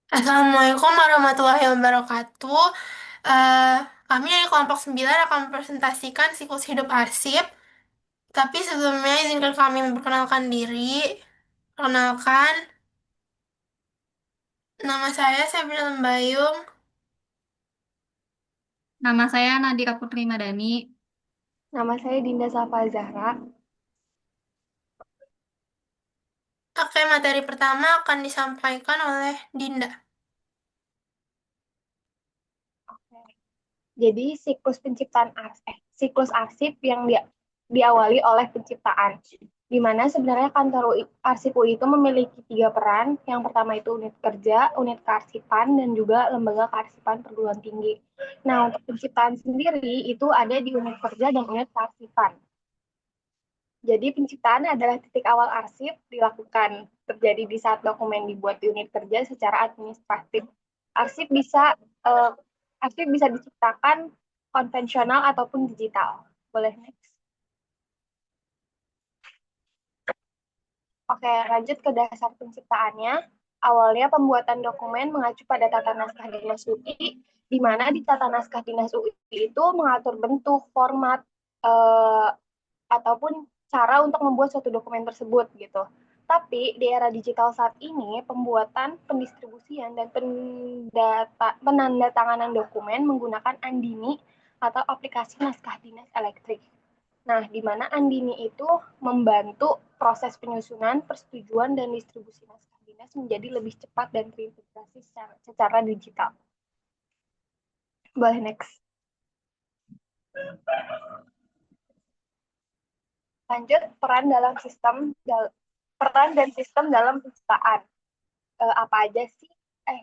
Assalamualaikum warahmatullahi wabarakatuh. Eh, Kami dari kelompok 9 akan mempresentasikan siklus hidup arsip. Tapi sebelumnya izinkan kami memperkenalkan diri. Perkenalkan, nama saya Sabrina Lembayung. Nama saya Nadira Putri Madani. Nama saya Dinda Safa Zahra. Oke, materi pertama akan disampaikan oleh Dinda. Jadi siklus arsip yang diawali oleh penciptaan. Di mana sebenarnya kantor arsip UI itu memiliki tiga peran. Yang pertama itu unit kerja, unit kearsipan, dan juga lembaga kearsipan perguruan tinggi. Nah, untuk penciptaan sendiri itu ada di unit kerja dan unit kearsipan. Jadi penciptaan adalah titik awal arsip dilakukan terjadi di saat dokumen dibuat di unit kerja secara administratif. Arsip bisa eh, arsip bisa diciptakan konvensional ataupun digital. Boleh next. Oke, lanjut ke dasar penciptaannya. Awalnya pembuatan dokumen mengacu pada tata naskah dinas UI, di mana di tata naskah dinas UI itu mengatur bentuk, format, eh, ataupun cara untuk membuat suatu dokumen tersebut gitu. Tapi di era digital saat ini, pembuatan, pendistribusian, dan penandatanganan dokumen menggunakan Andini atau aplikasi naskah dinas elektrik. Nah, di mana Andini itu membantu proses penyusunan, persetujuan, dan distribusi naskah dinas menjadi lebih cepat dan terintegrasi secara digital. Boleh next. Lanjut, peran dan sistem dalam penciptaan. Apa aja sih,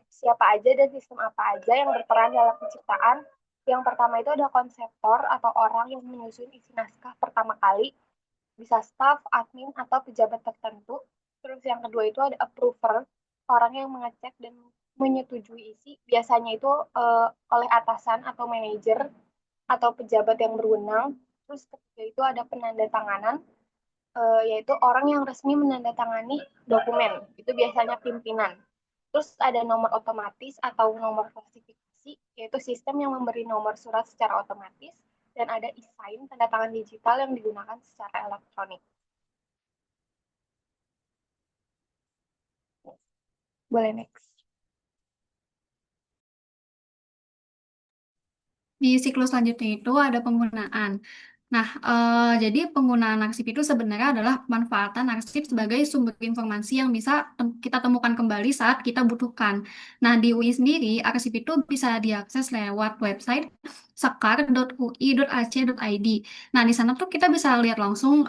siapa aja dan sistem apa aja yang berperan dalam penciptaan. Yang pertama itu ada konseptor atau orang yang menyusun isi naskah pertama kali, bisa staff, admin, atau pejabat tertentu. Terus yang kedua itu ada approver, orang yang mengecek dan menyetujui isi, biasanya itu oleh atasan atau manajer atau pejabat yang berwenang. Terus ketiga itu ada penandatanganan, yaitu orang yang resmi menandatangani dokumen. Itu biasanya pimpinan. Terus ada nomor otomatis atau nomor klasifikasi, yaitu sistem yang memberi nomor surat secara otomatis. Dan ada e-sign, tanda tangan digital yang digunakan secara elektronik. Boleh next. Di siklus selanjutnya itu ada penggunaan. Nah, jadi penggunaan arsip itu sebenarnya adalah pemanfaatan arsip sebagai sumber informasi yang bisa kita temukan kembali saat kita butuhkan. Nah, di UI sendiri, arsip itu bisa diakses lewat website sekar.ui.ac.id. Nah, di sana tuh kita bisa lihat langsung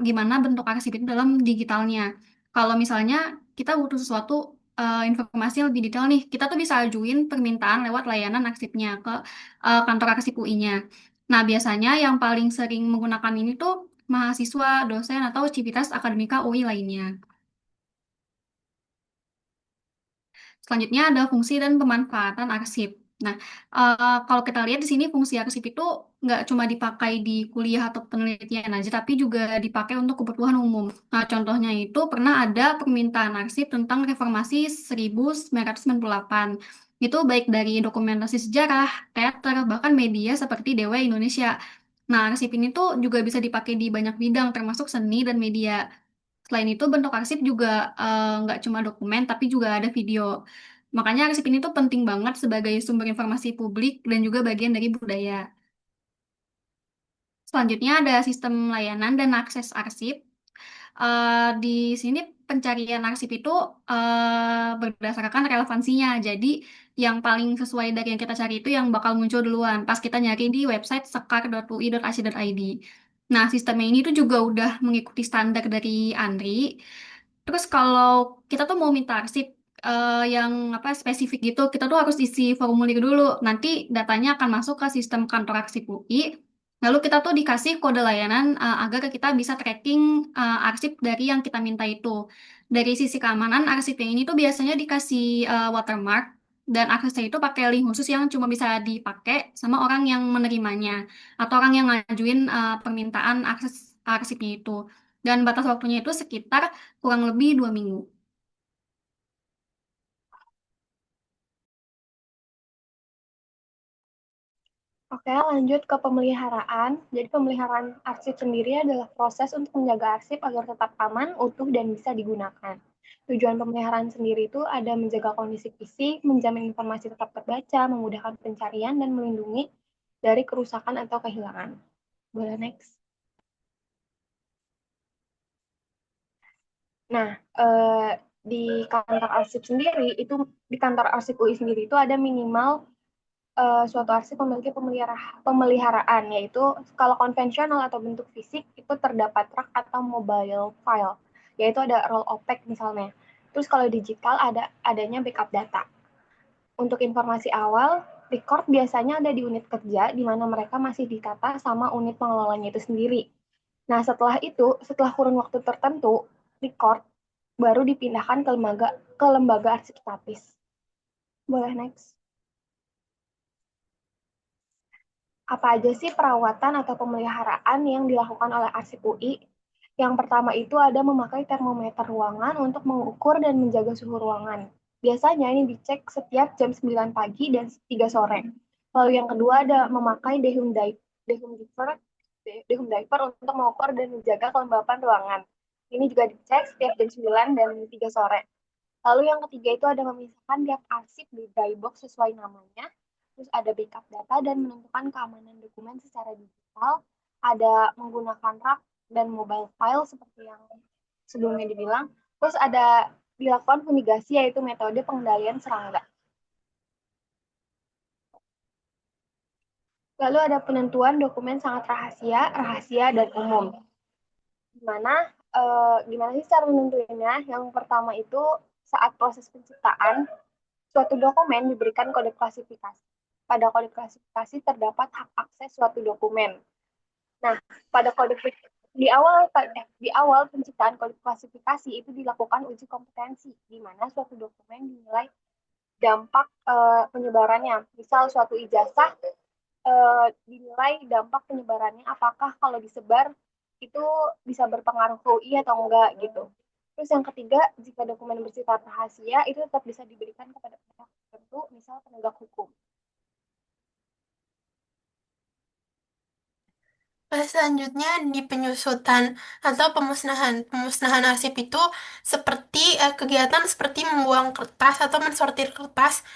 gimana bentuk arsip itu dalam digitalnya. Kalau misalnya kita butuh sesuatu informasi yang lebih detail nih, kita tuh bisa ajuin permintaan lewat layanan arsipnya ke kantor arsip UI-nya. Nah, biasanya yang paling sering menggunakan ini tuh mahasiswa, dosen, atau civitas akademika UI lainnya. Selanjutnya ada fungsi dan pemanfaatan arsip. Nah, kalau kita lihat di sini fungsi arsip itu nggak cuma dipakai di kuliah atau penelitian aja, tapi juga dipakai untuk kebutuhan umum. Nah, contohnya itu pernah ada permintaan arsip tentang Reformasi 1998. Itu baik dari dokumentasi sejarah, teater, bahkan media seperti Dewa Indonesia. Nah, arsip ini tuh juga bisa dipakai di banyak bidang, termasuk seni dan media. Selain itu, bentuk arsip juga nggak cuma dokumen, tapi juga ada video. Makanya arsip ini tuh penting banget sebagai sumber informasi publik dan juga bagian dari budaya. Selanjutnya ada sistem layanan dan akses arsip. Di sini pencarian arsip itu berdasarkan relevansinya. Jadi yang paling sesuai dari yang kita cari itu yang bakal muncul duluan pas kita nyari di website sekar.ui.ac.id. Nah, sistemnya ini tuh juga udah mengikuti standar dari ANRI. Terus kalau kita tuh mau minta arsip yang apa spesifik gitu, kita tuh harus isi formulir dulu. Nanti datanya akan masuk ke sistem kantor arsip UI. Lalu kita tuh dikasih kode layanan agar kita bisa tracking arsip dari yang kita minta itu. Dari sisi keamanan, arsip yang ini tuh biasanya dikasih watermark dan aksesnya itu pakai link khusus yang cuma bisa dipakai sama orang yang menerimanya atau orang yang ngajuin permintaan akses arsipnya itu. Dan batas waktunya itu sekitar kurang lebih 2 minggu. Oke, lanjut ke pemeliharaan. Jadi pemeliharaan arsip sendiri adalah proses untuk menjaga arsip agar tetap aman, utuh, dan bisa digunakan. Tujuan pemeliharaan sendiri itu ada menjaga kondisi fisik, menjamin informasi tetap terbaca, memudahkan pencarian, dan melindungi dari kerusakan atau kehilangan. Boleh next. Nah, di kantor arsip sendiri itu di kantor arsip UI sendiri itu ada minimal suatu arsip memiliki pemeliharaan, yaitu kalau konvensional atau bentuk fisik itu terdapat rak atau mobile file, yaitu ada roll opex misalnya. Terus kalau digital adanya backup data. Untuk informasi awal, record biasanya ada di unit kerja di mana mereka masih ditata sama unit pengelolanya itu sendiri. Nah, setelah kurun waktu tertentu, record baru dipindahkan ke lembaga arsip statis. Boleh next. Apa aja sih perawatan atau pemeliharaan yang dilakukan oleh arsip UI? Yang pertama itu ada memakai termometer ruangan untuk mengukur dan menjaga suhu ruangan. Biasanya ini dicek setiap jam 9 pagi dan 3 sore. Lalu yang kedua ada memakai dehumidifier untuk mengukur dan menjaga kelembapan ruangan. Ini juga dicek setiap jam 9 dan 3 sore. Lalu yang ketiga itu ada memisahkan tiap arsip di dry box sesuai namanya. Terus ada backup data dan menentukan keamanan dokumen secara digital. Ada menggunakan rak dan mobile file seperti yang sebelumnya dibilang. Terus ada dilakukan fumigasi yaitu metode pengendalian serangga. Lalu ada penentuan dokumen sangat rahasia dan umum. Gimana gimana sih cara menentuinya? Yang pertama itu saat proses penciptaan, suatu dokumen diberikan kode klasifikasi. Pada kode klasifikasi terdapat hak akses suatu dokumen. Nah, pada kode di awal penciptaan kode klasifikasi itu dilakukan uji kompetensi, di mana suatu dokumen dinilai dampak penyebarannya. Misal suatu ijazah dinilai dampak penyebarannya apakah kalau disebar itu bisa berpengaruh ke UI atau enggak gitu. Terus yang ketiga, jika dokumen bersifat rahasia itu tetap bisa diberikan kepada pihak tertentu, misal penegak hukum. Selanjutnya di penyusutan atau pemusnahan. Pemusnahan arsip itu seperti kegiatan seperti membuang kertas atau mensortir kertas,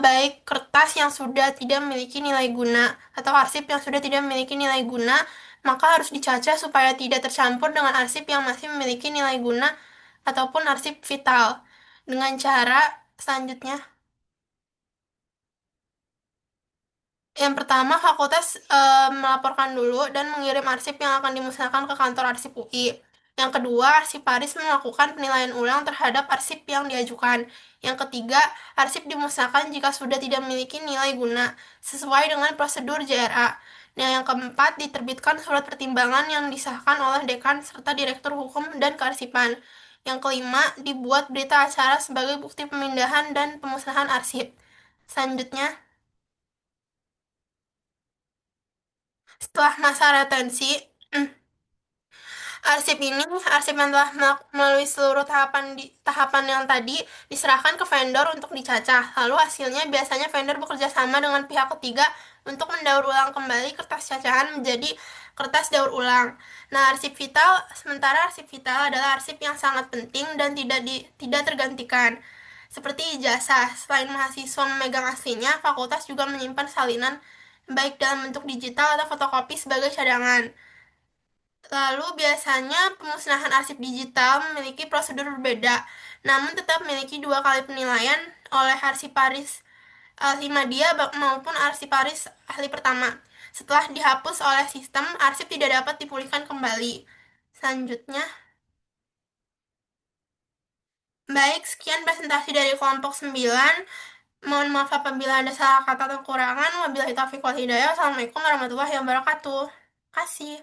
baik kertas yang sudah tidak memiliki nilai guna atau arsip yang sudah tidak memiliki nilai guna, maka harus dicacah supaya tidak tercampur dengan arsip yang masih memiliki nilai guna ataupun arsip vital. Dengan cara selanjutnya, yang pertama, fakultas melaporkan dulu dan mengirim arsip yang akan dimusnahkan ke kantor arsip UI. Yang kedua, arsiparis melakukan penilaian ulang terhadap arsip yang diajukan. Yang ketiga, arsip dimusnahkan jika sudah tidak memiliki nilai guna, sesuai dengan prosedur JRA. Nah, yang keempat, diterbitkan surat pertimbangan yang disahkan oleh dekan serta direktur hukum dan kearsipan. Yang kelima, dibuat berita acara sebagai bukti pemindahan dan pemusnahan arsip. Selanjutnya, setelah masa retensi, arsip ini, arsip yang telah melalui seluruh tahapan yang tadi diserahkan ke vendor untuk dicacah. Lalu hasilnya biasanya vendor bekerja sama dengan pihak ketiga untuk mendaur ulang kembali kertas cacahan menjadi kertas daur ulang. Nah, sementara arsip vital adalah arsip yang sangat penting dan tidak tergantikan. Seperti ijazah, selain mahasiswa memegang aslinya, fakultas juga menyimpan salinan baik dalam bentuk digital atau fotokopi sebagai cadangan. Lalu biasanya pemusnahan arsip digital memiliki prosedur berbeda, namun tetap memiliki dua kali penilaian oleh arsiparis ahli media maupun arsiparis ahli pertama. Setelah dihapus oleh sistem, arsip tidak dapat dipulihkan kembali. Selanjutnya, baik, sekian presentasi dari kelompok 9. Mohon maaf apabila ada salah kata atau kekurangan. Wabillahi taufiq wal hidayah. Wassalamualaikum warahmatullahi wabarakatuh. Kasih.